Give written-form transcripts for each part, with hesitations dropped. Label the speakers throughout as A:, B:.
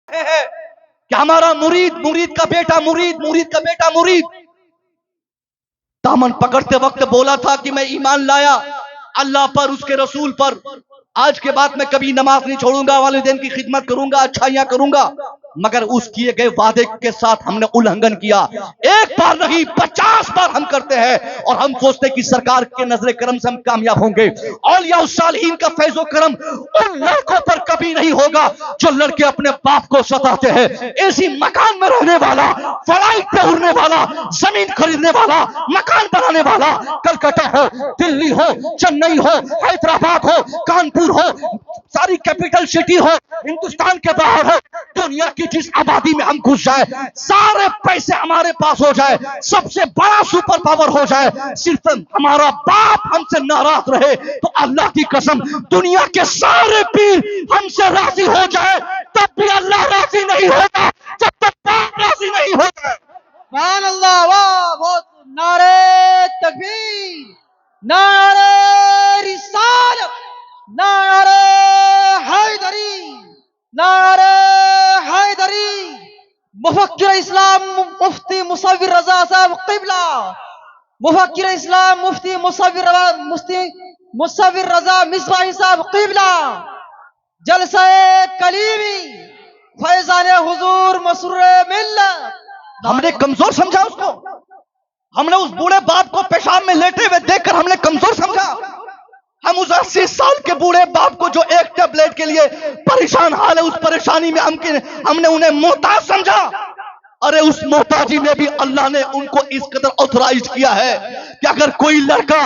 A: है कि हमारा मुरीद, मुरीद का बेटा मुरीद, मुरीद का बेटा मुरीद। दामन पकड़ते वक्त बोला था कि मैं ईमान लाया अल्लाह पर, उसके रसूल पर। आज के बाद मैं कभी नमाज नहीं छोड़ूंगा, वालिदैन की खिदमत करूंगा, अच्छाइयां करूंगा। मगर उस किए गए वादे के साथ हमने उल्लंघन किया। एक बार नहीं 50 बार हम करते हैं और हम सोचते कि सरकार के नजरे करम से हम कामयाब होंगे। औलिया सालिहीन का फैजो करम उन लड़कों पर कभी नहीं होगा जो लड़के अपने बाप को सताते हैं। ऐसी मकान में रहने वाला, फ्लाइट पे उड़ने वाला, जमीन खरीदने वाला, मकान बनाने वाला, कलकत्ता हो, दिल्ली हो, चेन्नई हो, हैदराबाद हो, कानपुर हो, सारी कैपिटल सिटी हो, हिंदुस्तान के बाहर हो, दुनिया की जिस आबादी में हम घुस जाए, सारे पैसे हमारे पास हो जाए, सबसे बड़ा सुपर पावर हो जाए, सिर्फ हमारा बाप हमसे नाराज रहे तो अल्लाह की कसम दुनिया के सारे पीर हमसे राजी हो जाए तब भी अल्लाह राजी नहीं होगा जब तक बाप राजी नहीं होगा।
B: सुभान अल्लाह, वाह, बहुत नारे तकबीर, नारे रिसालत, नारे हैदरी, नारे हैदरी। मुफक्किर इस्लाम मुफ्ती मुसव्विर रजा साहब क़िबला, मुफक्किर इस्लाम मुफ्ती मुसव्विर रजा मिसबाही साहब क़िबला, जलसा कलीमी, फैजान हुजूर मसरूर मिल्लत।
A: हमने कमजोर समझा उसको, हमने उस बूढ़े बाप को पेशाब में लेटे हुए देखकर हमने कमजोर समझा। हम उस 80 साल के बूढ़े बाप को जो एक टेबलेट के लिए परेशान हाल है, उस परेशानी में हमने उन्हें मोहताज समझा। अरे उस मोहताजी में भी अल्लाह ने उनको इस कदर ऑथराइज किया है कि अगर कोई लड़का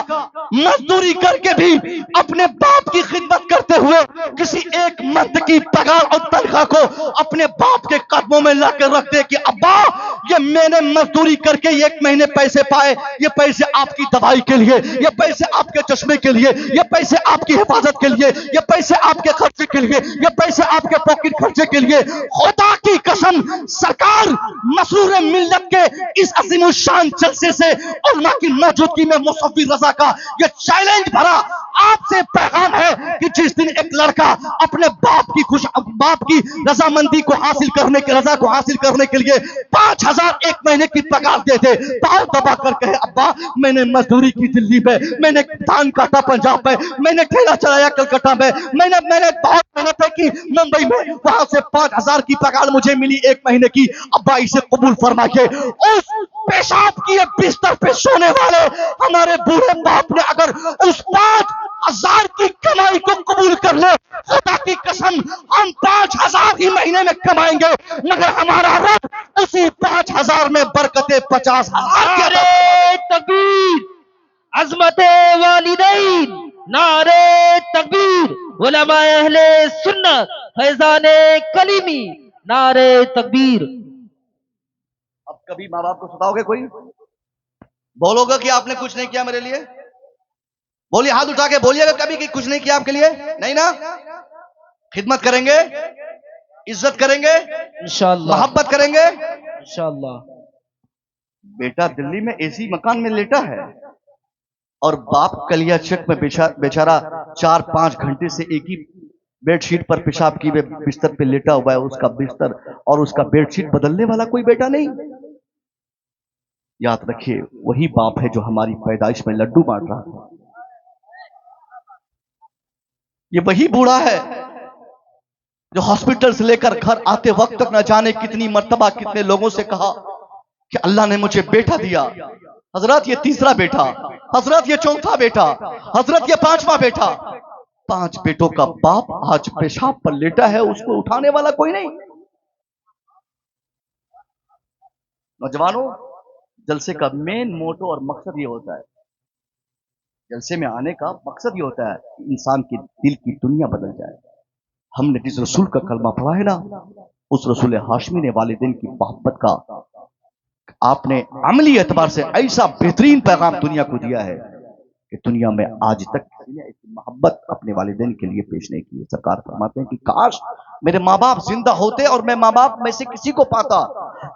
A: मजदूरी करके भी अपने बाप की खिदमत करते हुए किसी एक मर्द की पगार और तनख्वाह को अपने बाप के कदमों में लाकर रख दे कि अब्बा ये मैंने मजदूरी करके 1 महीने पैसे पाए, ये पैसे आपकी दवाई के लिए, ये पैसे आपके चश्मे के लिए, ये पैसे आपकी हिफाजत के लिए, ये पैसे आपके खर्चे के लिए, ये पैसे आपके पॉकेट खर्चे के लिए, खुदा की कसम सरकार मसरूर मिल्लत के इस अजीम शान जलसे से उलमा की मौजूदगी में मुसव्विर रजा का ये चैलेंज भरा आपसे पैगाम है कि जिस दिन एक लड़का अपने बाप की रजामंदी को हासिल करने के रजा को हासिल करने के लिए 5000 1 महीने की पगार दे दे, पाँव दबा कर कहे अब्बा मैंने मजदूरी की दिल्ली में, मैंने धान काटा पंजाब में, मैंने ठेला चलाया कलकत्ता में, मैंने बहुत मेहनत की मुंबई में, वहां से 5000 की पगार मुझे मिली 1 महीने की, अब्बा इसे कबूल फरमाइए। उस पेशाब की बिस्तर पे सोने वाले हमारे बूढ़े बाप ने अगर उस 5000 की कमाई को कबूल कर ले, खुदा की कसम हम 5000 ही महीने में कमाएंगे, मगर हमारा रब उसी 5000 में बरकते 50,000
B: नारे तकबीर, अज़मते वालिदैन, नारे तकबीर, उलमा अहले सुन्नत, फैजाने कलीमी, नारे तकबीर।
A: अब कभी माँ बाप को सताओगे? कोई बोलोगे कि आपने कुछ नहीं किया मेरे लिए? बोलिए, हाथ उठा के बोलिएगा कभी कि कुछ नहीं किया आपके लिए? नहीं ना? खिदमत करेंगे, इज्जत करेंगे,
B: इंशाअल्लाह,
A: मोहब्बत करेंगे।
B: इंशाअल्लाह।
A: बेटा दिल्ली में एसी मकान में लेटा है और बाप कलिया चक में बेचारा 4-5 घंटे से एक ही बेडशीट पर पेशाब की बिस्तर पे लेटा हुआ है, उसका बिस्तर और उसका बेडशीट बदलने वाला कोई बेटा नहीं। याद रखिए वही बाप है जो हमारी पैदाइश में लड्डू बांट रहा था। ये वही बूढ़ा है जो हॉस्पिटल से लेकर घर आते वक्त तक न जाने कितनी मर्तबा कितने लोगों से कहा कि अल्लाह ने मुझे बेटा दिया, हजरत ये तीसरा बेटा, हजरत ये चौथा बेटा, हजरत ये 5वां बेटा। 5 बेटों का बाप आज पेशाब पर लेटा है, उसको उठाने वाला कोई नहीं। नौजवानों, जलसे का मेन मोटो और मकसद ये होता है, जलसे में आने का मकसद ये होता है कि इंसान के दिल की दुनिया बदल जाए। हमने जिस रसूल का कलमा पढ़ा है ना, उस रसूल हाशमी ने वालिदैन की मोहब्बत का आपने अमली एतबार से ऐसा बेहतरीन पैगाम दुनिया को दिया है कि दुनिया में आज तक किसी ने ऐसी मोहब्बत अपने वालिदैन के लिए पेश नहीं की है। सरकार फरमाते हैं कि काश मेरे माँ बाप जिंदा होते और मैं माँ बाप में से किसी को पाता,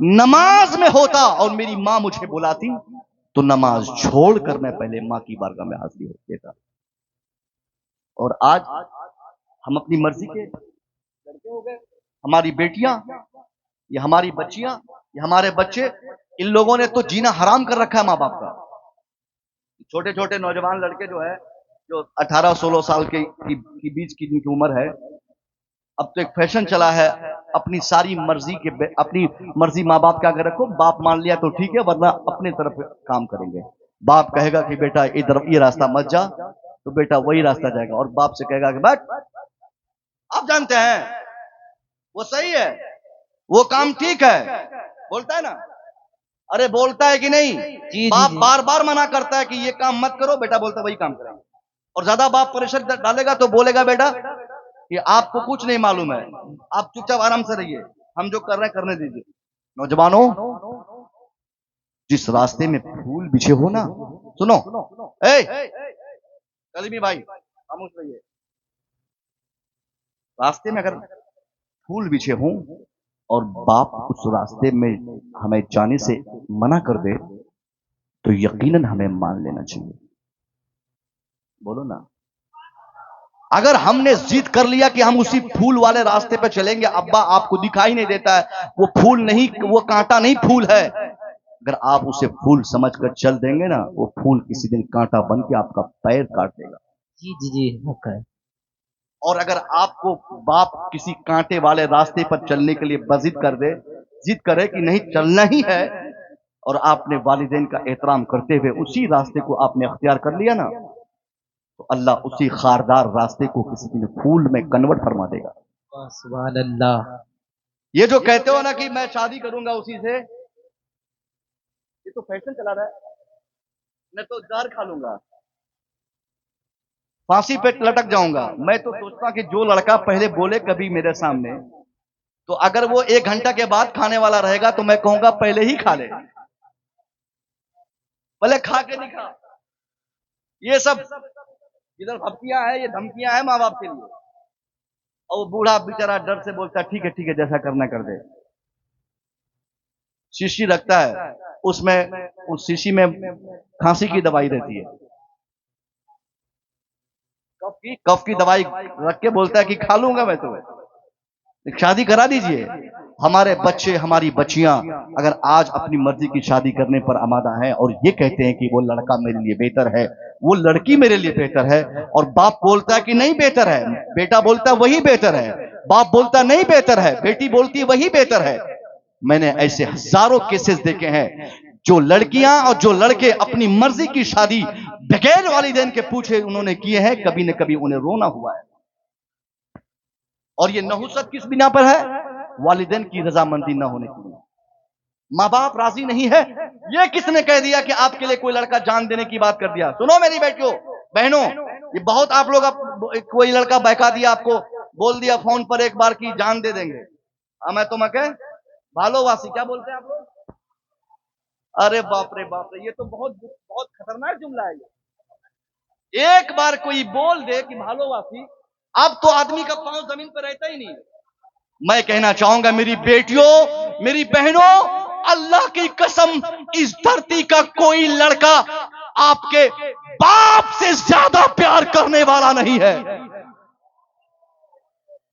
A: नमाज में होता और मेरी माँ मुझे बुलाती तो नमाज छोड़कर मैं पहले माँ की बारगाह में हाजिरी देता। और आज हम अपनी मर्जी के लड़के हो गए, हमारी बेटियां, ये हमारी बच्चियां, ये हमारे बच्चे, इन लोगों ने तो जीना हराम कर रखा है माँ बाप का। छोटे छोटे नौजवान लड़के जो है, जो 18-16 साल की बीच की जिनकी उम्र है, अब तो एक फैशन चला है, अपनी सारी मर्जी अपनी मर्जी माँ बाप के आगे रखो। बाप मान लिया तो ठीक है, वरना अपने तरफ काम करेंगे। बाप कहेगा कि बेटा इधर ये रास्ता मत जा, तो बेटा वही रास्ता जाएगा, और बाप से कहेगा कि बैठ। आप जानते हैं वो सही है, वो काम ठीक है, बोलता है ना, अरे बोलता है कि नहीं?
B: जी
A: बाप
B: जी।
A: बार बार मना करता है कि ये काम मत करो, बेटा बोलता है वही काम करेंगे। और ज्यादा बाप प्रेशर डालेगा तो बोलेगा बेटा कि आपको कुछ नहीं मालूम है, आप चुपचाप आराम से रहिए, हम जो कर रहे हैं करने दीजिए। नौजवानों, जिस रास्ते में फूल बिछे हो ना, सुनो, कलीमी भाई खामोश रहिए, रास्ते में अगर फूल बिछे हों और बाप उस रास्ते में हमें जाने से मना कर दे, तो यकीनन हमें मान लेना चाहिए। बोलो ना, अगर हमने जिद कर लिया कि हम उसी फूल वाले रास्ते पे चलेंगे, अब्बा आपको दिखाई नहीं देता है, वो फूल नहीं, वो कांटा नहीं फूल है, अगर आप उसे फूल समझकर चल देंगे ना, वो फूल किसी दिन कांटा बन के आपका पैर काट देगा।
B: जी जी जी, हक है।
A: और अगर आपको बाप किसी कांटे वाले रास्ते पर चलने के लिए बजिद कर दे, जिद करे कि नहीं चलना ही है, और आपने वालिदैन का एहतराम करते हुए उसी रास्ते को आपने अख्तियार कर लिया ना, तो अल्लाह उसी खारदार रास्ते को किसी दिन फूल में कन्वर्ट फरमा देगा।
B: सुभान अल्लाह।
A: ये जो कहते हो ना कि मैं शादी करूंगा उसी से, ये तो फैशन चला रहा है, मैं तो जहर खा लूंगा, फांसी पे लटक जाऊंगा। मैं तो सोचता कि जो लड़का पहले बोले कभी मेरे सामने, तो अगर वो 1 घंटा के बाद खाने वाला रहेगा तो मैं कहूंगा पहले ही खा ले, पहले खा के नहीं खा। ये सब इधर धमकियां है, ये धमकियां है माँ बाप के लिए। और वो बूढ़ा बेचारा डर से बोलता है ठीक है जैसा करना कर दे। शीशी रखता है, उसमें उस शीशी में खांसी की दवाई रहती है, कफ की दवाई रख के बोलता है कि खा लूंगा मैं तो। शादी करा दीजिए। हमारे बच्चे, हमारी बच्चियां अगर आज अपनी मर्जी की शादी करने पर आमादा हैं और ये कहते हैं कि वो लड़का मेरे लिए बेहतर है, वो लड़की मेरे लिए बेहतर है, और बाप बोलता है कि नहीं बेहतर है, बेटा बोलता है वही बेहतर है, बाप बोलता है नहीं बेहतर है, बेटी बोलती है वही बेहतर है। मैंने ऐसे हजारों केसेस देखे हैं, जो लड़कियां और जो लड़के अपनी मर्जी की शादी बगैर वालिदैन के पूछे उन्होंने किए हैं, कभी न कभी उन्हें रोना हुआ है। और ये नहुसत किस बिना पर है? वालिदैन की रजामंदी न होने की। माँ बाप राजी नहीं है, ये किसने कह दिया कि आपके लिए कोई लड़का जान देने की बात कर दिया? सुनो मेरी बेटियों बहनों, ये बहुत आप लोग कोई लड़का बहका दिया, आपको बोल दिया फोन पर एक बार की जान दे देंगे, मैं तो मके भालोवासी, क्या बोलते हैं आप लोग? अरे बाप रे, ये तो बहुत बहुत खतरनाक जुमला है ये। एक बार कोई बोल दे कि भालोवासी, अब तो आदमी का पांव जमीन पर रहता ही नहीं। मैं कहना चाहूंगा मेरी बेटियों, मेरी बहनों, अल्लाह की कसम, इस धरती का कोई लड़का आपके बाप से ज्यादा प्यार करने वाला नहीं है।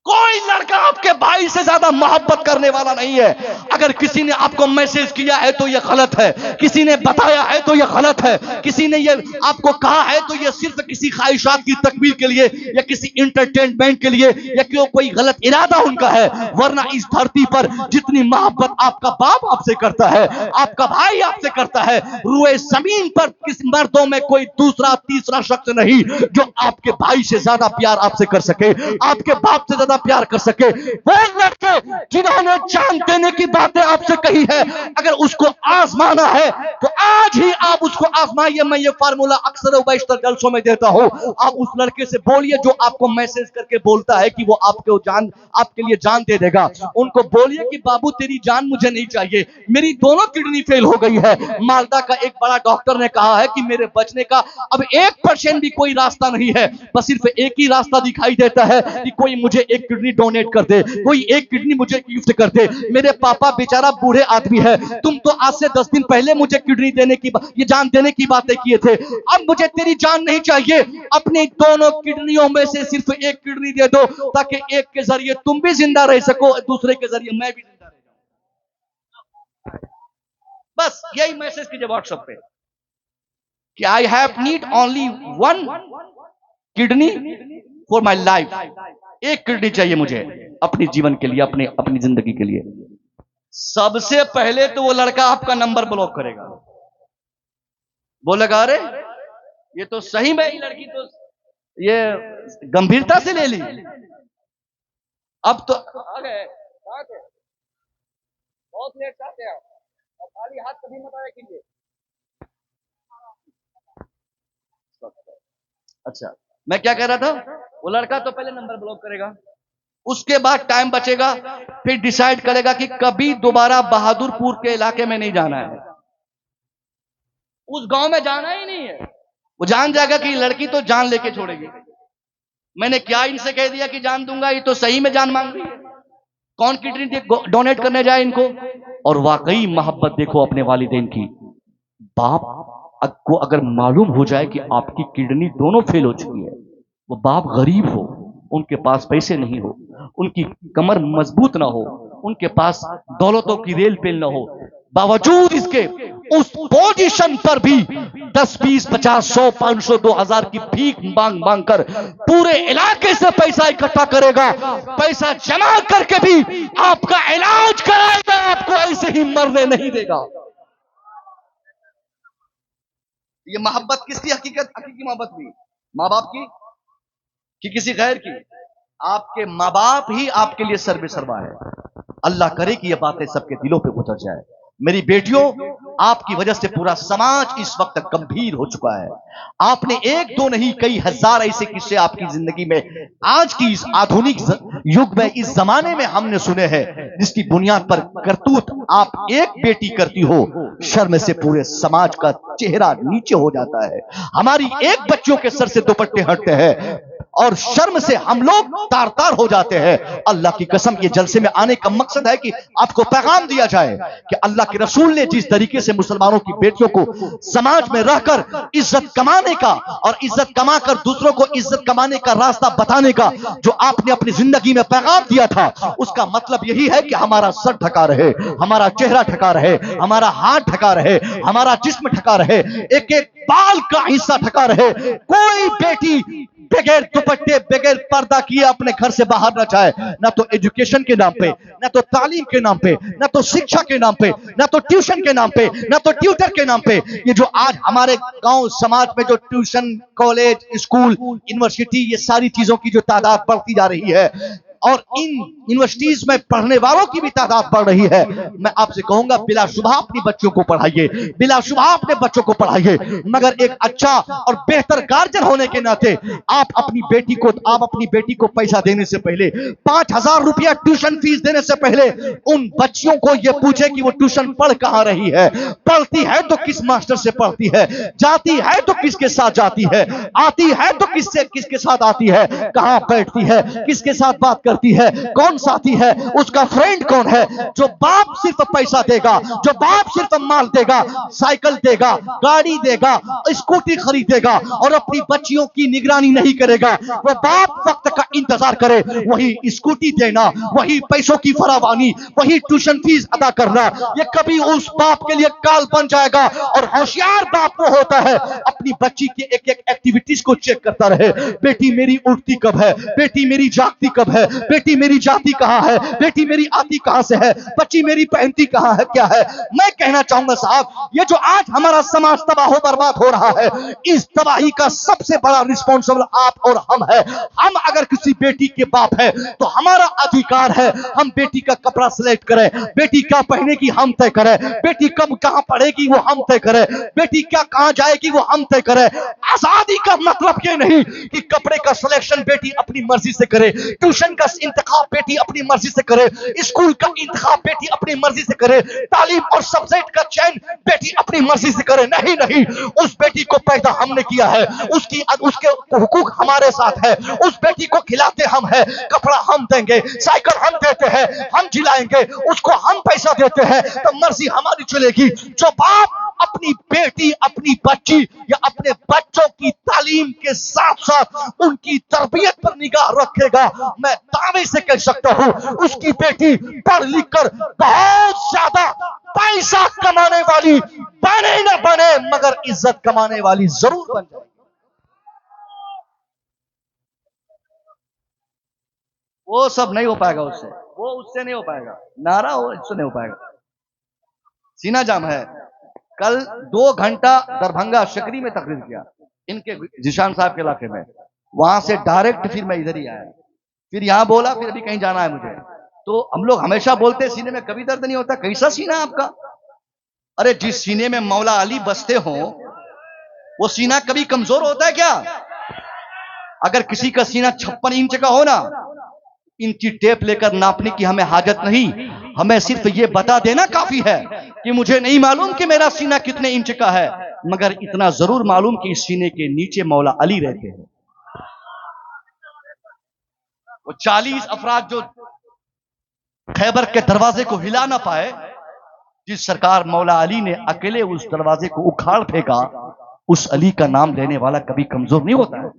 A: कोई लड़का आपके भाई से ज्यादा मोहब्बत करने वाला नहीं है। अगर किसी ने आपको मैसेज किया है तो यह गलत है, किसी ने बताया है तो यह गलत है, किसी ने ये आपको कहा है तो यह सिर्फ किसी ख्वाहिशात की तकमील के लिए या किसी इंटरटेनमेंट के लिए या क्यों कोई गलत इरादा उनका है। वरना इस धरती पर जितनी मोहब्बत आपका बाप आपसे करता है, आपका भाई आपसे करता है, रुए जमीन पर किस मर्दों में कोई दूसरा तीसरा शख्स नहीं जो आपके भाई से ज्यादा प्यार आपसे कर सके, आपके बाप से ज्यादा प्यार कर सके। वो लड़के जिन्होंने जान देने की बातें आपसे कही है, अगर उसको आजमाना है तो आज ही आप उसको आजमाइए। मैं ये फार्मूला अक्सर वैश्तर जलसों में देता हूं। आप उस लड़के से बोलिए जो आपको मैसेज करके बोलता है कि वो आपके लिए जान दे देगा। उनको बोलिए कि बाबू तेरी जान मुझे नहीं चाहिए, मेरी दोनों किडनी फेल हो गई है। मालदा का एक बड़ा डॉक्टर ने कहा है कि मेरे बचने का अब 1% भी कोई रास्ता नहीं है, बस सिर्फ एक ही रास्ता दिखाई देता है कि कोई मुझे एक किडनी डोनेट कर दे, कोई एक किडनी मुझे गिफ्ट कर दे। मेरे पापा बेचारा बूढ़े आदमी है, तुम तो आज से 10 दिन पहले मुझे किडनी देने की ये जान देने की बातें किए थे, अब मुझे तेरी जान नहीं चाहिए, अपनी दोनों किडनियों में से सिर्फ एक किडनी दे दो ताकि एक के जरिए तुम भी जिंदा रह सको, दूसरे के जरिए मैं भी जिंदा रह जाऊं। बस यही मैसेज कीजिए व्हाट्सएप पे कि I have need only one kidney for my life. एक किडनी चाहिए मुझे अपने जीवन के लिए, अपनी जिंदगी के लिए। सबसे पहले तो वो लड़का आपका नंबर ब्लॉक करेगा, बोलेगा अरे ये तो सही में ही लड़की तो ये गंभीरता से ले ली, अब तो आ गए बहुत लेट चाहते हैं और खाली हाथ कभी मत आया कीजिए। अच्छा, मैं क्या कह रहा था, वो लड़का तो पहले नंबर ब्लॉक करेगा, उसके बाद टाइम बचेगा, फिर डिसाइड करेगा कि कभी दोबारा बहादुरपुर के इलाके में नहीं जाना है, उस गांव में जाना ही नहीं है। वो जान जाएगा कि लड़की तो जान लेके छोड़ेगी। मैंने क्या इनसे कह दिया कि जान दूंगा, ये तो सही में जान मांग रही है। कौन किडनी डोनेट करने जाए इनको? और वाकई मोहब्बत देखो अपने वालिदैन की। बाप को अगर मालूम हो जाए कि आपकी किडनी दोनों फेल हो चुकी है, वो बाप गरीब हो, उनके पास पैसे नहीं हो, उनकी कमर मजबूत ना हो, उनके पास दौलतों की रेल पेल ना हो, बावजूद इसके उस पोजीशन पर भी 10, 20, 50, 100, 500, 2000 की भीख मांग मांग कर पूरे इलाके से पैसा इकट्ठा करेगा, पैसा जमा करके भी आपका इलाज कराएगा, आपको ऐसे ही मरने नहीं देगा। ये मोहब्बत किसकी हकीकी मोहब्बत हुई? माँ बाप की कि किसी गैर की? आपके माँ बाप ही आपके लिए सर्वे सर्वा है। अल्लाह करे कि ये बातें सबके दिलों पे उतर जाए। मेरी बेटियों, आपकी वजह से पूरा समाज इस वक्त गंभीर हो चुका है। आपने एक दो नहीं कई हजार ऐसे किस्से आपकी जिंदगी में आज की इस आधुनिक युग में, इस जमाने में हमने सुने हैं, जिसकी बुनियाद पर करतूत आप एक बेटी करती हो, शर्म से पूरे समाज का चेहरा नीचे हो जाता है। हमारी एक बच्चियों के सर से दुपट्टे हटते हैं और शर्म से हम लोग तार तार हो जाते हैं। अल्लाह की कसम, ये जलसे में आने का मकसद है कि आपको पैगाम दिया जाए कि अल्लाह के रसूल ने जिस तरीके से मुसलमानों की बेटियों को समाज में रहकर इज्जत कमाने का और इज्जत कमाकर दूसरों को इज्जत कमाने का रास्ता बताने का जो आपने अपनी जिंदगी में पैगाम दिया था, उसका मतलब यही है कि हमारा सर ढका रहे, हमारा चेहरा ढका रहे, हमारा हाथ ढका रहे, हमारा जिस्म ढका रहे, एक एक बाल का हिस्सा ढका रहे। कोई बेटी बगैर दुपट्टे बगैर पर्दा किए अपने घर से बाहर ना जाए, ना तो एजुकेशन के नाम पे, ना तो तालीम के नाम पे, ना तो शिक्षा के नाम पे, ना तो ट्यूशन के नाम पे, ना तो ट्यूटर के नाम पे। ये जो आज हमारे गांव समाज में जो ट्यूशन, कॉलेज, स्कूल, यूनिवर्सिटी, ये सारी चीजों की जो तादाद बढ़ती जा रही है और इन यूनिवर्सिटीज में पढ़ने वालों की भी तादाद बढ़ रही है, मैं आपसे कहूंगा बिलाशुबह अपनी बच्चों को पढ़ाइए, बिलाशुबह अपने बच्चों को पढ़ाइए, मगर एक अच्छा और बेहतर गार्जियन होने के नाते आप अपनी बेटी को पैसा देने से पहले, 5000 रुपया ट्यूशन फीस देने से पहले उन बच्चियों को यह पूछे कि वो ट्यूशन पढ़ कहां रही है, पढ़ती है तो किस मास्टर से पढ़ती है, जाती है तो किसके साथ जाती है, आती है तो किसके साथ आती है, कहां बैठती है, किसके साथ बात करती है, कौन साथी है, उसका फ्रेंड कौन है। जो बाप सिर्फ पैसा देगा, जो बाप सिर्फ माल देगा, साइकिल देगा, गाड़ी देगा, स्कूटी खरीदेगा और अपनी बच्चियों की निगरानी नहीं करेगा, वो बाप वक्त का इंतजार करे, वही स्कूटी देना, वही पैसों की फरावानी, वही ट्यूशन फीस अदा करना, ये कभी उस बाप के लिए काल बन जाएगा। और होशियार बाप वो होता है अपनी बच्ची के एक एक एक्टिविटीज को चेक करता रहे, बेटी मेरी उठती कब है, बेटी मेरी जागती कब है, बेटी मेरी जाती कहां है, बेटी मेरी आती कहां से है, बच्ची मेरी पहनती कहां है, क्या है। मैं कहना चाहूंगा साहब, ये जो आज हमारा समाज तबाह बर्बाद हो रहा है, इस तबाही का सबसे बड़ा रिस्पॉन्सिबल आप और हम है। हम अगर किसी बेटी के बाप है तो हमारा अधिकार है हम बेटी का कपड़ा सिलेक्ट करें, बेटी क्या पहने की हम तय करें, बेटी कब कहां पढ़ेगी वो हम तय करें, बेटी क्या कहां जाएगी वो हम तय करें। आजादी का मतलब ये नहीं कि कपड़े का सिलेक्शन बेटी अपनी मर्जी से करे, ट्यूशन का बिजनेस इंतखाब बेटी अपनी मर्जी से करे, स्कूल का इंतखाब बेटी अपनी मर्जी से करे, तालीम और सब्जेक्ट का चयन बेटी अपनी मर्जी से करे। नहीं नहीं, उस बेटी को पैदा हमने किया है, उसकी उसके हुकूक हमारे साथ है। उस बेटी को खिलाते हम हैं, कपड़ा हम देंगे, साइकिल हम देते हैं, हम जिलाएंगे, उसको हम पैसा देते हैं, तो मर्जी हमारी चलेगी। जो बाप अपनी बेटी, अपनी बच्ची या अपने बच्चों की तालीम के साथ साथ उनकी तरबियत पर निगाह रखेगा, मैं दावे से कह सकता हूं उसकी बेटी पढ़ लिख कर बहुत ज्यादा पैसा कमाने वाली बने न बने, मगर इज्जत कमाने वाली जरूर बन जाए। वो सब नहीं हो पाएगा उससे, वो उससे नहीं हो पाएगा, नारा हो इससे नहीं हो पाएगा। सीना जाम है। कल 2 घंटा दरभंगा शकरी में तकरीर किया, इनके जिशान साहब के इलाके में, वहां से डायरेक्ट फिर मैं इधर ही आया, फिर यहां बोला, फिर अभी कहीं जाना है मुझे। तो हम लोग हमेशा बोलते हैं सीने में कभी दर्द नहीं होता, कैसा सीना है आपका? अरे जिस सीने में मौला अली बसते हो वो सीना कभी कमजोर होता है क्या? अगर किसी का सीना 56 इंच का हो ना, इंची टेप लेकर नापने की हमें हाजत नहीं, हमें सिर्फ ये बता देना काफी है कि मुझे नहीं मालूम कि मेरा सीना कितने इंच का है, मगर इतना जरूर मालूम कि इस सीने के नीचे मौला अली रहते हैं। वो 40 अफराद जो खैबर के दरवाजे को हिला ना पाए, जिस सरकार मौला अली ने अकेले उस दरवाजे को उखाड़ फेंका, उस अली का नाम लेने वाला कभी कमजोर नहीं होता है।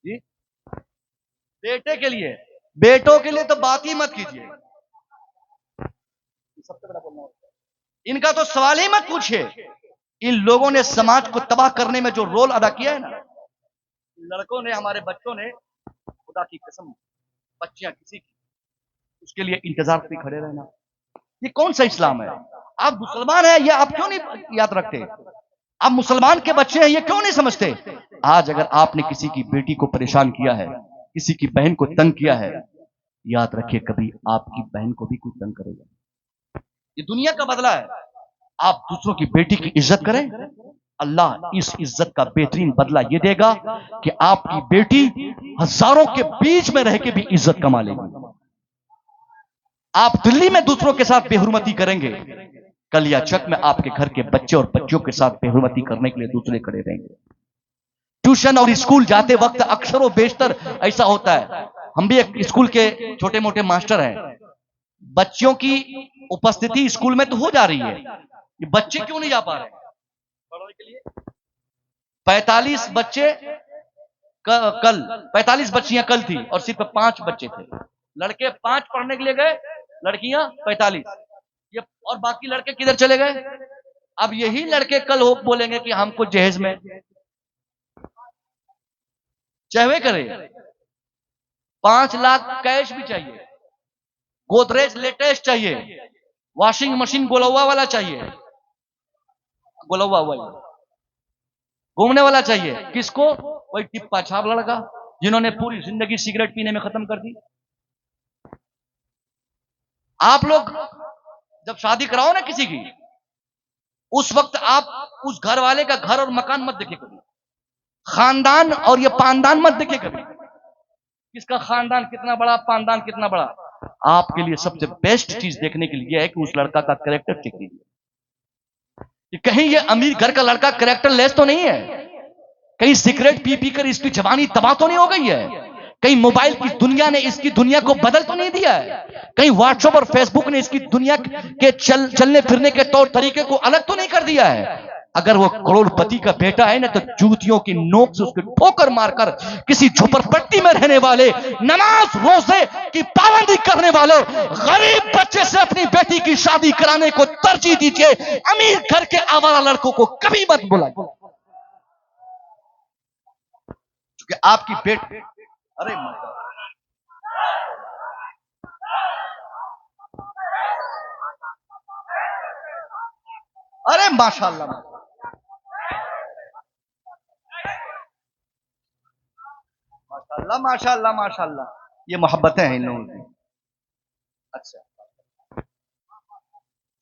A: जी, बेटे के लिए, बेटों के लिए तो बात ही मत कीजिए, सबसे बड़ा बोलना होता है। इनका तो सवाल ही मत पूछिए। इन लोगों ने समाज को तबाह करने में जो रोल अदा किया है ना, लड़कों ने, हमारे बच्चों ने, खुदा की कसम, बच्चियां किसी की, उसके लिए इंतजार पे खड़े रहना, ये कौन सा इस्लाम है? आप मुसलमान हैं, ये आप क्यों नहीं याद रखते? आप मुसलमान के बच्चे हैं, ये क्यों नहीं समझते? आज अगर आपने किसी की बेटी को परेशान किया है, किसी की बहन को तंग किया है, याद रखिए कभी आपकी बहन को भी कोई तंग करेगा। ये दुनिया का बदला है। आप दूसरों की बेटी की इज्जत करें, अल्लाह इस इज्जत का बेहतरीन बदला ये देगा कि आपकी बेटी हजारों के बीच में रह के भी इज्जत कमा लेगी। आप दिल्ली में दूसरों के साथ बेहुरमती करेंगे, कल या चक में आपके घर के बच्चे और बच्चियों के साथ बेहुरमती करने के लिए दूसरे खड़े रहेंगे। ट्यूशन और स्कूल जाते वक्त अक्सर व बेशतर ऐसा होता है। हम भी एक स्कूल के छोटे मोटे मास्टर हैं, बच्चियों की उपस्थिति स्कूल में तो हो जा रही है, ये बच्चे क्यों नहीं जा पा रहे पढ़ने के लिए? 45 बच्चे कल 45 बच्चियां कल थी और सिर्फ 5 बच्चे थे। लड़के 5 पढ़ने के लिए गए, लड़कियां 45, ये और बाकी लड़के किधर चले गए? अब यही लड़के कल हो बोलेंगे कि हमको जहेज में चाहे करे 5 लाख कैश भी चाहिए, गोदरेज लेटेस्ट चाहिए, वॉशिंग मशीन गोलौवा वाला चाहिए, गोलौवा हुआ घूमने वाला चाहिए। किसको? वही टिप्पा छाप लड़का जिन्होंने पूरी जिंदगी सिगरेट पीने में खत्म कर दी। आप लोग जब शादी कराओ ना किसी की, उस वक्त आप उस घर वाले का घर और मकान मत देखिए कभी, खानदान और ये पानदान मत देखिए कभी, किसका खानदान कितना बड़ा, पानदान कितना बड़ा। आपके लिए सबसे बेस्ट चीज देखने के लिए है कि उस लड़का का कैरेक्टर चेक कीजिए कि कहीं ये अमीर घर का लड़का कैरेक्टर लेस तो नहीं है, कहीं सिगरेट पी पी कर इसकी जवानी तबाह तो नहीं हो गई है, कहीं मोबाइल की दुनिया ने इसकी दुनिया को बदल तो नहीं दिया है, कहीं व्हाट्सएप और फेसबुक ने इसकी दुनिया के चलने फिरने के तौर तरीके को अलग तो नहीं कर दिया है। अगर वो करोड़पति का बेटा है ना, तो जूतियों की नोक से उसके ठोकर मारकर किसी झोपड़पट्टी में रहने वाले, नमाज रोजे की पाबंदी करने वाले गरीब बच्चे से अपनी बेटी की शादी कराने को तरजीह दीजिए। अमीर घर के आवारा लड़कों को कभी मत बुलाइए, क्योंकि आपकी बेटी, अरे अरे माशाल्लाह माशाल्लाह माशाल्लाह माशाल्लाह, ये मोहब्बतें हैं इन लोगों की। अच्छा,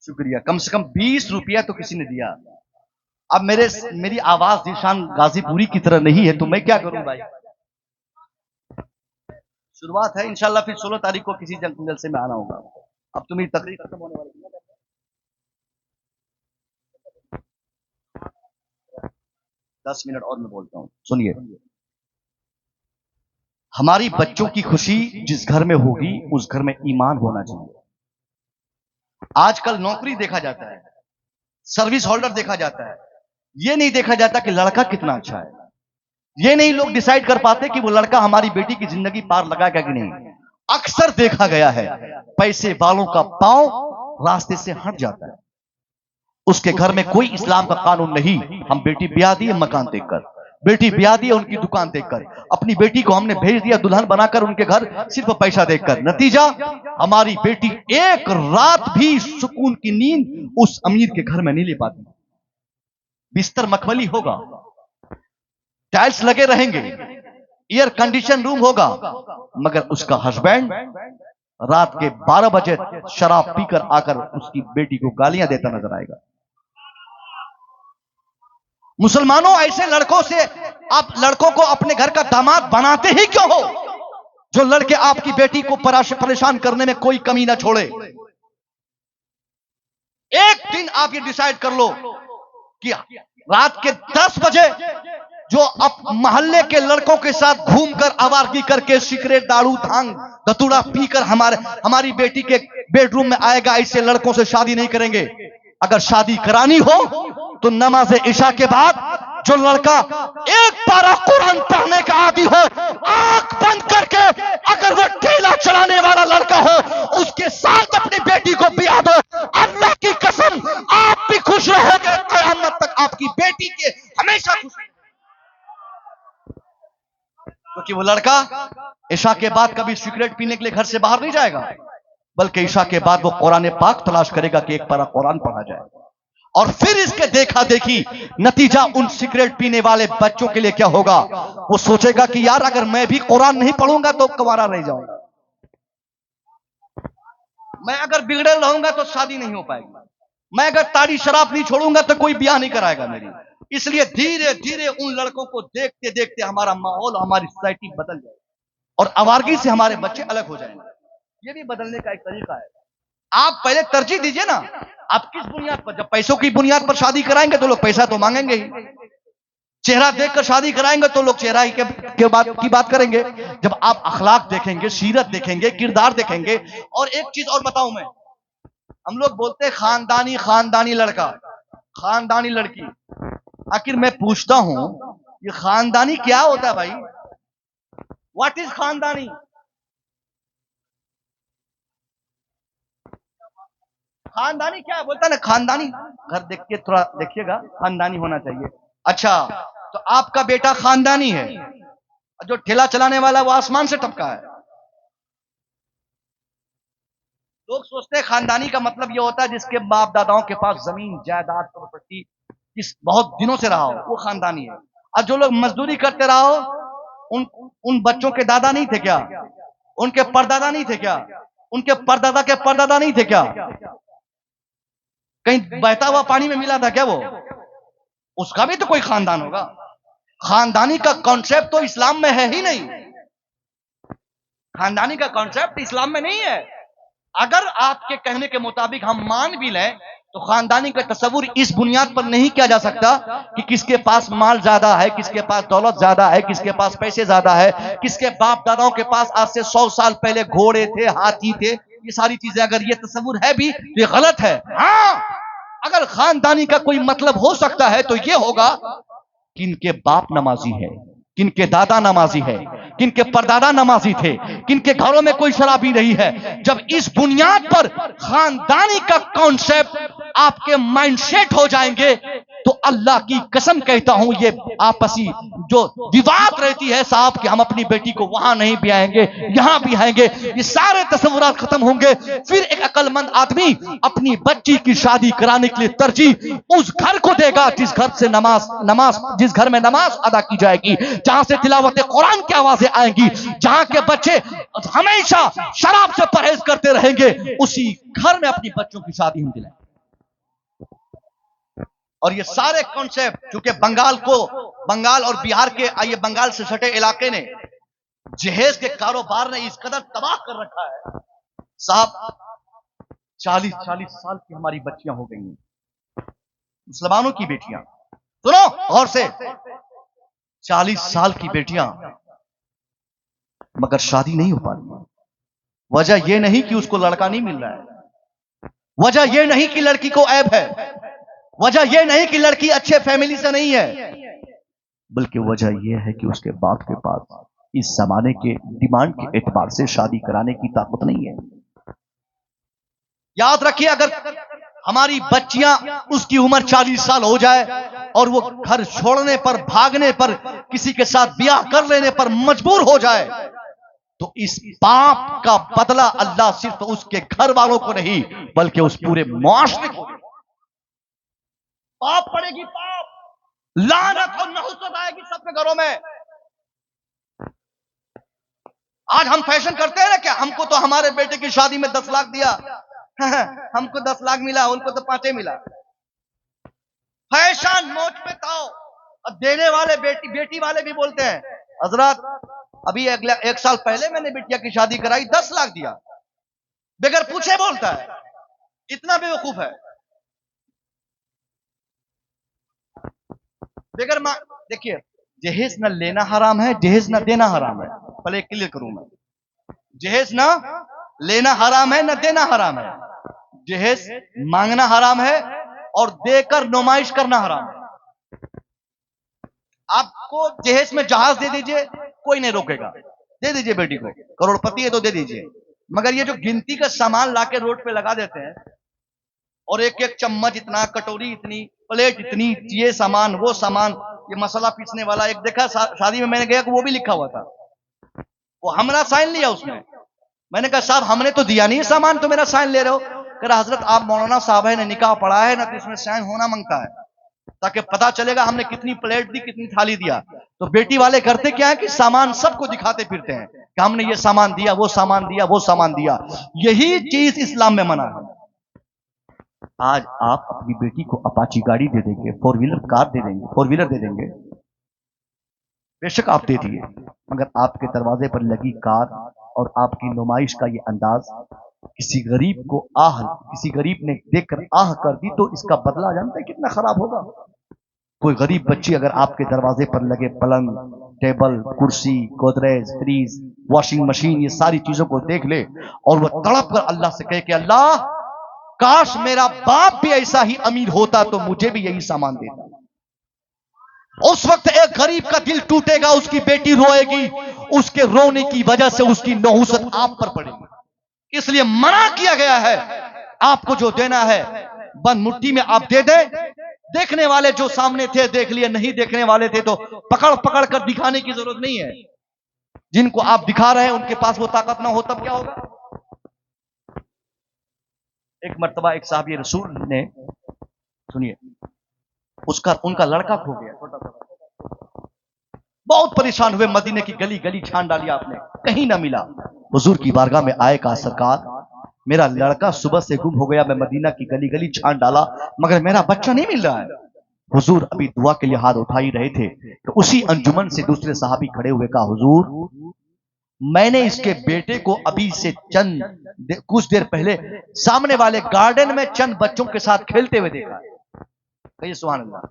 A: शुक्रिया। कम से कम 20 रुपया तो किसी ने दिया। अब मेरी आवाज जीशान गाजीपुरी की तरह नहीं है, तो मैं क्या करूं भाई। शुरुआत है इंशाल्लाह, फिर 16 तारीख को किसी जंगल से मैं आना होगा। अब तो मेरी तकरीर खत्म होने वाली है। 10 मिनट और मैं बोलता हूं, सुनिए। हमारी बच्चों की खुशी जिस घर में होगी उस घर में ईमान होना चाहिए। आजकल नौकरी देखा जाता है, सर्विस होल्डर देखा जाता है, ये नहीं देखा जाता कि लड़का कितना अच्छा है। ये नहीं लोग डिसाइड कर पाते कि वो लड़का हमारी बेटी की जिंदगी पार लगाएगा कि नहीं। अक्सर देखा गया है पैसे वालों का पांव रास्ते से हट जाता है, उसके घर में कोई इस्लाम का कानून नहीं। हम बेटी ब्याह दिए मकान देखकर, बेटी ब्याह दिए उनकी दुकान देखकर, अपनी बेटी को हमने भेज दिया दुल्हन बनाकर उनके घर सिर्फ पैसा देखकर। नतीजा हमारी बेटी एक रात भी सुकून की नींद उस अमीर के घर में नहीं ले पाती। बिस्तर मखमली होगा, टाइल्स लगे रहेंगे, एयर कंडीशन रूम होगा, मगर उसका हस्बैंड रात के 12 बजे शराब पीकर आकर उसकी बेटी को गालियां देता नजर आएगा। मुसलमानों, ऐसे लड़कों से आप लड़कों को अपने घर का दामाद बनाते ही क्यों हो, जो लड़के आपकी बेटी को परेशान करने में कोई कमी ना छोड़े। एक दिन आप ये डिसाइड कर लो कि रात के 10 बजे जो अब मोहल्ले के लड़कों के साथ घूमकर आवारगी करके सिगरेट दारू भांग धतूड़ा पीकर हमारी बेटी के बेडरूम में आएगा, ऐसे लड़कों से शादी नहीं करेंगे। अगर शादी करानी हो तो नमाज इशा के बाद जो लड़का एक पारा कुरान पढ़ने का आदी हो, आंख बंद करके अगर वो ठेला चलाने वाला लड़का हो, उसके साथ अपनी बेटी को ब्याह दो। अल्लाह की कसम आप भी खुश रहोगे, क़यामत तक आपकी बेटी के हमेशा खुश। क्योंकि वो लड़का इशा के बाद कभी सिगरेट पीने के लिए घर से बाहर नहीं जाएगा, बल्कि इशा के बाद वो कुरान पाक तलाश करेगा कि एक पारा कुरान पढ़ा जाए। और फिर इसके देखा देखी नतीजा उन सिगरेट पीने वाले बच्चों के लिए क्या होगा। वो सोचेगा कि यार अगर मैं भी कुरान नहीं पढ़ूंगा तो कुंवारा रह जाऊंगा, मैं अगर बिगड़े रहूंगा तो शादी नहीं हो पाएगी, मैं अगर ताड़ी शराब नहीं छोड़ूंगा तो कोई ब्याह नहीं कराएगा मेरी। इसलिए धीरे धीरे उन लड़कों को देखते देखते हमारा माहौल, हमारी सोसाइटी बदल जाए और आवारगी से हमारे बच्चे अलग हो जाएंगे। ये भी बदलने का एक तरीका है। आप पहले तरजीह दीजिए ना, आप किस बुनियाद पर, जब पैसों की बुनियाद पर शादी कराएंगे तो लोग पैसा तो मांगेंगे ही, चेहरा देखकर शादी कराएंगे तो लोग चेहरा की बात करेंगे। जब आप अखलाक देखेंगे, सीरत देखेंगे, किरदार देखेंगे। और एक चीज और बताऊं मैं, हम लोग बोलते हैं खानदानी लड़का, खानदानी लड़की। आखिर मैं पूछता हूं ये खानदानी क्या होता है भाई? व्हाट इज खानदानी? खानदानी क्या है? बोलता ना खानदानी घर देख के थोड़ा देखिएगा, खानदानी होना चाहिए। अच्छा, तो आपका बेटा खानदानी है, जो ठेला चलाने वाला वो आसमान से टपका है। लोग सोचते हैं खानदानी का मतलब ये होता है जिसके बाप दादाओं के पास जमीन जायदाद प्रॉपर्टी बहुत दिनों से रहा हो, वो खानदानी है। और जो लोग मजदूरी करते रहा हो, उन बच्चों के दादा नहीं थे क्या? उनके परदादा नहीं थे क्या? उनके परदादा के परदादा नहीं थे क्या? कहीं बहता हुआ पानी में मिला था क्या वो? उसका भी तो कोई खानदान होगा। खानदानी का कॉन्सेप्ट तो इस्लाम में है ही नहीं। खानदानी का कॉन्सेप्ट इस्लाम में नहीं है। अगर आपके कहने के मुताबिक हम मान भी लें तो खानदानी का तस्वुर इस बुनियाद पर नहीं किया जा सकता कि किसके पास माल ज्यादा है, किसके पास दौलत ज्यादा है, किसके पास पैसे ज्यादा है, किसके बाप दादाओं के पास आज से 100 साल पहले घोड़े थे, हाथी थे। ये सारी चीजें अगर ये तस्वुर है भी तो ये गलत है। हाँ, अगर खानदानी का कोई मतलब हो सकता है तो ये होगा कि इनके बाप नमाजी है, किनके दादा नमाजी है, किनके परदादा नमाजी थे, किनके घरों में कोई शराबी नहीं है। जब इस बुनियाद पर खानदानी का कॉन्सेप्ट आपके माइंडसेट हो जाएंगे तो अल्लाह की कसम कहता हूं ये आपसी जो विवाद रहती है साहब कि हम अपनी बेटी को वहां नहीं भी आएंगे, यहां भी आएंगे, ये सारे तस्वुरात खत्म होंगे। फिर एक अक्लमंद आदमी अपनी बच्ची की शादी कराने के लिए तरजीह उस घर को देगा जिस घर से जिस घर में नमाज अदा की जाएगी, जहां से तिलावत कुरान की आवाजें आएंगी, जहां के बच्चे हमेशा शराब से परहेज करते रहेंगे, उसी घर में अपनी बच्चों की शादी हम दिलाएंगे। और ये सारे कॉन्सेप्ट चूंकि बंगाल और बिहार के ये बंगाल से सटे इलाके ने जहेज के कारोबार ने इस कदर तबाह कर रखा है साहब। 40-40 साल की हमारी बच्चियां हो गई हैं, मुसलमानों की बेटियां। सुनो गौर से, 40 साल की बेटियां, मगर शादी नहीं हो पा रही। वजह यह नहीं कि उसको लड़का नहीं मिल रहा है, वजह यह नहीं कि लड़की को ऐब है, वजह यह नहीं कि लड़की अच्छे फैमिली से नहीं है, बल्कि वजह यह है कि उसके बाप के पास इस जमाने के डिमांड के एतबार से शादी कराने की ताकत नहीं है। याद रखिए, अगर हमारी बच्चियां उसकी उम्र 40 साल हो जाए और वो घर छोड़ने पर, भागने पर, किसी के साथ ब्याह कर लेने पर मजबूर हो जाए, तो इस पाप का बदला अल्लाह सिर्फ उसके घर वालों को नहीं बल्कि उस पूरे मुआशरे को। पाप पड़ेगी, पाप, लानत और नहुसत आएगी सबके घरों में। आज हम फैशन करते हैं ना, क्या हमको तो हमारे बेटे की शादी में 10 लाख दिया, हमको 10 लाख मिला, उनको तो 5 मिला। फैशन मौज पे ताओ। और देने वाले बेटी वाले भी बोलते हैं, हजरत अभी 1 साल पहले मैंने बिटिया की शादी कराई, 10 लाख दिया, बगैर पूछे बोलता है। इतना बेवकूफ है, बगैर देखिए, जहेज न लेना हराम है, जहेज न देना हराम है। पहले क्लियर करूं मैं, जहेज न लेना हराम है, न देना हराम है। जहेज मांगना हराम है और देकर नुमाइश करना हराम है। आपको जहेज में जहाज दे दीजिए, कोई नहीं रोकेगा, दे दीजिए बेटी को, करोड़पति है तो दे दीजिए। मगर ये जो गिनती का सामान लाके रोड पे लगा देते हैं और एक एक चम्मच इतना, कटोरी इतनी, प्लेट इतनी, ये सामान वो सामान, ये मसाला पीसने वाला, एक देखा शादी में मैंने गया वो भी लिखा हुआ था, वो हमारा साइन लिया उसमें। मैंने कहा साहब हमने तो दिया नहीं सामान, तो मेरा साइन ले रहे हो? कह रहा हजरत आप मौलाना साहब है, ने निकाह पढ़ा है ना, तो इसमें साइन होना मांगता है ताकि पता चलेगा हमने कितनी प्लेट दी, कितनी थाली दिया। तो बेटी वाले करते क्या है कि सामान सबको दिखाते फिरते हैं कि हमने ये सामान दिया, वो सामान दिया, वो सामान दिया। यही चीज इस्लाम में मना है। आज आप अपनी बेटी को अपाची गाड़ी दे देंगे, 4 व्हीलर कार दे देंगे, 4 व्हीलर दे देंगे, बेशक आप दे दिए, मगर आपके दरवाजे पर लगी कार और आपकी नुमाइश का ये अंदाज किसी गरीब को किसी गरीब ने देखकर आह कर दी, तो इसका बदला जानते हैं कितना खराब होगा। कोई गरीब बच्ची अगर आपके दरवाजे पर लगे पलंग, टेबल, कुर्सी, गोदरेज, फ्रीज, वॉशिंग मशीन, ये सारी चीजों को देख ले और वह तड़प कर अल्लाह से कहे कि अल्लाह काश मेरा बाप भी ऐसा ही अमीर होता तो मुझे भी यही सामान देता। उस वक्त एक गरीब का दिल टूटेगा, उसकी बेटी रोएगी, उसके रोने की वजह से उसकी नहुसत आप पर पड़ेगी। इसलिए मना किया गया है, आपको जो देना है बंद मुट्ठी में आप दे दें। देखने वाले जो सामने थे देख लिए, नहीं देखने वाले थे तो पकड़ पकड़ कर दिखाने की जरूरत नहीं है। जिनको आप दिखा रहे हैं उनके पास वो ताकत ना हो तब क्या होगा। एक मर्तबा एक साहबी रसूल ने, सुनिए, उनका लड़का खो गया, छोटा सा, बहुत परेशान हुए, मदीने की गली गली छान डाली आपने, कहीं ना मिला। हुजूर की बारगाह में आए, कहा सरकार मेरा लड़का सुबह से गुम हो गया, मैं मदीना की गली गली छान डाला मगर मेरा बच्चा नहीं मिल रहा है। हुजूर अभी दुआ के लिए हाथ उठा ही रहे थे तो उसी अंजुमन से दूसरे सहाबी खड़े हुए, कहा हुजूर मैंने इसके बेटे को अभी से कुछ देर पहले सामने वाले गार्डन में चंद बच्चों के साथ खेलते हुए देखा। कहिए सुभान अल्लाह।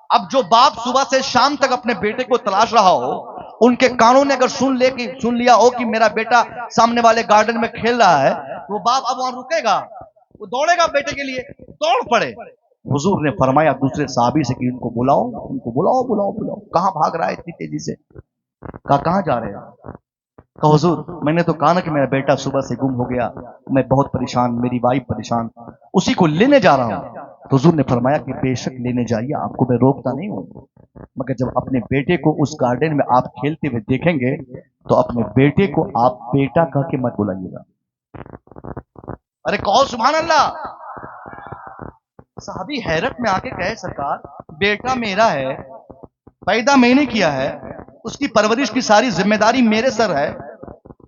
A: अब जो बाप सुबह से शाम तक अपने बेटे को तलाश रहा हो, उनके कानों ने अगर सुन लिया हो कि मेरा बेटा सामने वाले गार्डन में खेल रहा है, तो वो बाप अब वहां रुकेगा, वो दौड़ेगा बेटे के लिए, दौड़ पड़े। हुजूर ने फरमाया दूसरे साहबी से कि उनको बुलाओ, बुलाओ। कहां भाग रहा है इतनी तेजी से? कहां जा रहे हैं? कहा हुजूर मैंने तो कहा ना कि मेरा बेटा सुबह से गुम हो गया, मैं बहुत परेशान, मेरी वाइफ परेशान, उसी को लेने जा रहा हूं। तो हुजूर ने फरमाया कि बेशक लेने जाइए, आपको मैं रोकता नहीं हूं, मगर जब अपने बेटे को उस गार्डन में आप खेलते हुए देखेंगे तो अपने बेटे को आप बेटा कह के मत बुलाइएगा। अरे कहो सुभान अल्लाह। साहबी हैरत में आके कहे सरकार बेटा मेरा है, पैदा मैंने किया है, उसकी परवरिश की सारी जिम्मेदारी मेरे सर है,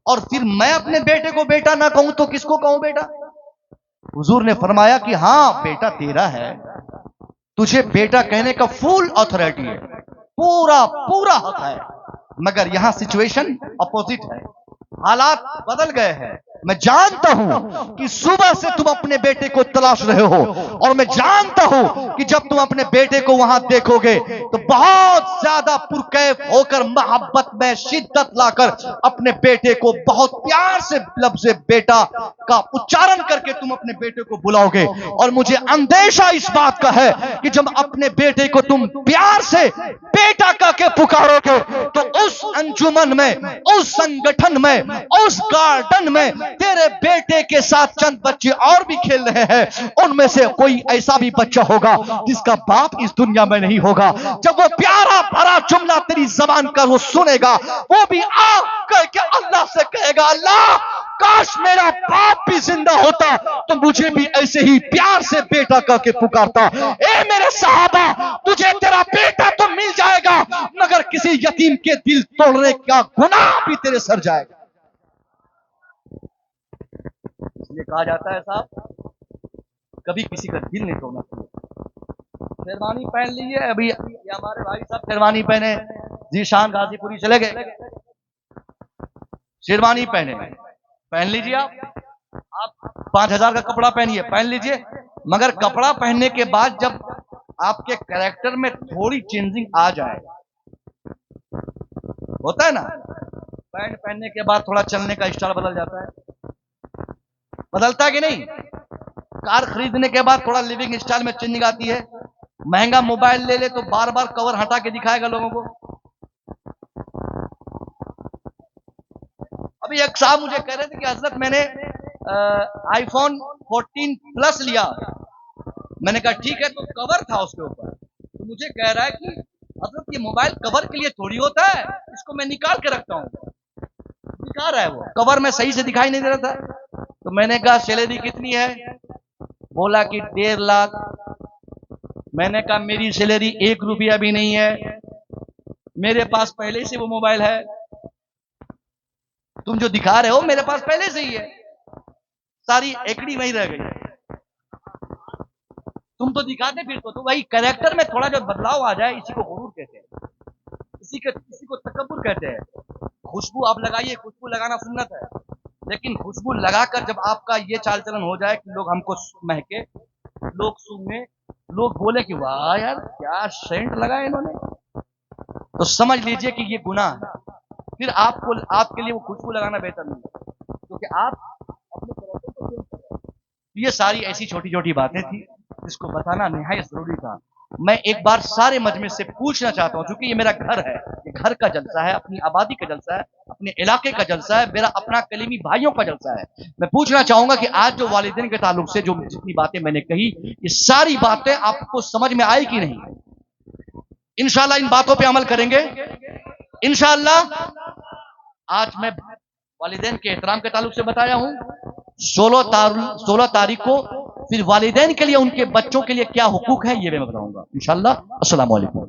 A: और फिर मैं अपने बेटे को बेटा ना कहूं तो किसको कहूं बेटा? हुजूर ने फरमाया कि हां बेटा तेरा है, तुझे बेटा कहने का फुल अथॉरिटी है, पूरा पूरा हक है, मगर यहां सिचुएशन अपोजिट है, हालात बदल गए हैं। मैं जानता हूं कि सुबह से तुम अपने बेटे को तलाश रहे हो, और मैं जानता हूं कि जब तुम अपने बेटे को वहां देखोगे तो बहुत ज्यादा पुरकैफ होकर, मोहब्बत में शिद्दत लाकर अपने बेटे को बहुत प्यार से लफ्ज़ बेटा का उच्चारण करके तुम अपने बेटे को बुलाओगे। और मुझे अंदेशा इस बात का है कि जब अपने बेटे को तुम प्यार से बेटा का के पुकारोगे तो उस अंजुमन में, उस संगठन में, उस गार्डन में तेरे बेटे के साथ चंद बच्चे और भी खेल रहे हैं, उनमें से कोई ऐसा भी बच्चा होगा जिसका बाप इस दुनिया में नहीं होगा। जब वो प्यारा भरा जुमला तेरी जबान का वो सुनेगा, वो भी आ करके अल्लाह से कहेगा, अल्लाह काश मेरा बाप भी जिंदा होता तो मुझे भी ऐसे ही प्यार से बेटा करके पुकारता। ए मेरे सहाबा, तुझे तेरा बेटा तो मिल जाएगा, मगर किसी यतीम के दिल तोड़ने का गुनाह भी तेरे सर जाएगा। इसलिए कहा जाता है साहब, कभी किसी का दिल नहीं तोड़ना चाहिए। शेरवानी पहन लीजिए, अभी ये हमारे भाई साहब शेरवानी पहने, जीशान गाजीपुरी चले गए, शेरवानी पहन लीजिए। आप 5,000 का कपड़ा पहनिए, पहन लीजिए, मगर कपड़ा पहनने के बाद जब आपके कैरेक्टर में थोड़ी चेंजिंग आ जाए, होता है ना, पैंट पहनने के बाद थोड़ा चलने का स्टाइल बदल जाता है, बदलता है कि नहीं? कार खरीदने के बाद थोड़ा लिविंग स्टाइल में चेंजिंग आती है। महंगा मोबाइल ले ले तो बार बार कवर हटा के दिखाएगा लोगों को। अभी एक साहब मुझे कह रहे थे कि हजरत मैंने आईफोन 14 प्लस लिया। मैंने कहा ठीक है, तो कवर था उसके ऊपर, तो मुझे कह रहा है कि हजरत ये मोबाइल कवर के लिए थोड़ी होता है, इसको मैं निकाल के रखता हूँ। दिखा रहा है वो कवर में सही से दिखाई नहीं दे रहा था। तो मैंने कहा सैलरी कितनी है? बोला कि 1.5 लाख। मैंने कहा मेरी सैलरी 1 रुपया भी नहीं है, मेरे पास पहले से वो मोबाइल है, तुम जो दिखा रहे हो मेरे पास पहले से ही है, सारी एकड़ी वहीं रह गई, तुम तो दिखाते फिर तो वही कैरेक्टर में थोड़ा जो बदलाव आ जाए, इसी को गुरूर कहते हैं, इसी को तकब्बुर कहते हैं। खुशबू आप लगाइए, खुशबू लगाना सुन्नत है, लेकिन खुशबू लगाकर जब आपका ये चाल चलन हो जाए कि लोग हमको महके, लोग सूंघे, लोग बोले कि वाह यार क्या सेंट लगा है इन्होंने, तो समझ लीजिए कि ये गुनाह है। फिर आपको, आपके लिए वो खुशबू लगाना बेहतर नहीं है, क्योंकि आप अपने कैरेक्टर को चेंज कर रहे हैं। ये सारी ऐसी छोटी छोटी बातें थी जिसको बताना निहायत जरूरी था। मैं एक बार सारे मजमे से पूछना चाहता हूँ, क्योंकि ये मेरा घर है, ये घर का जलसा है, अपनी आबादी का जलसा है, अपने इलाके का जलसा है, मेरा अपना कलीमी भाइयों का जलसा है। मैं पूछना चाहूंगा कि आज जो वालिदैन के ताल्लुक से जो जितनी बातें मैंने कही, ये सारी बातें आपको समझ में आई कि नहीं? इंशाअल्लाह इन बातों पे अमल करेंगे इंशाअल्लाह। आज मैं वालिदैन के एहतराम के ताल्लुक से बताया हूँ। 16 तारीख को फिर वालिदैन के लिए, उनके बच्चों के लिए क्या हुकूक है, ये मैं बताऊंगा इंशाअल्लाह। अस्सलाम वालेकुम।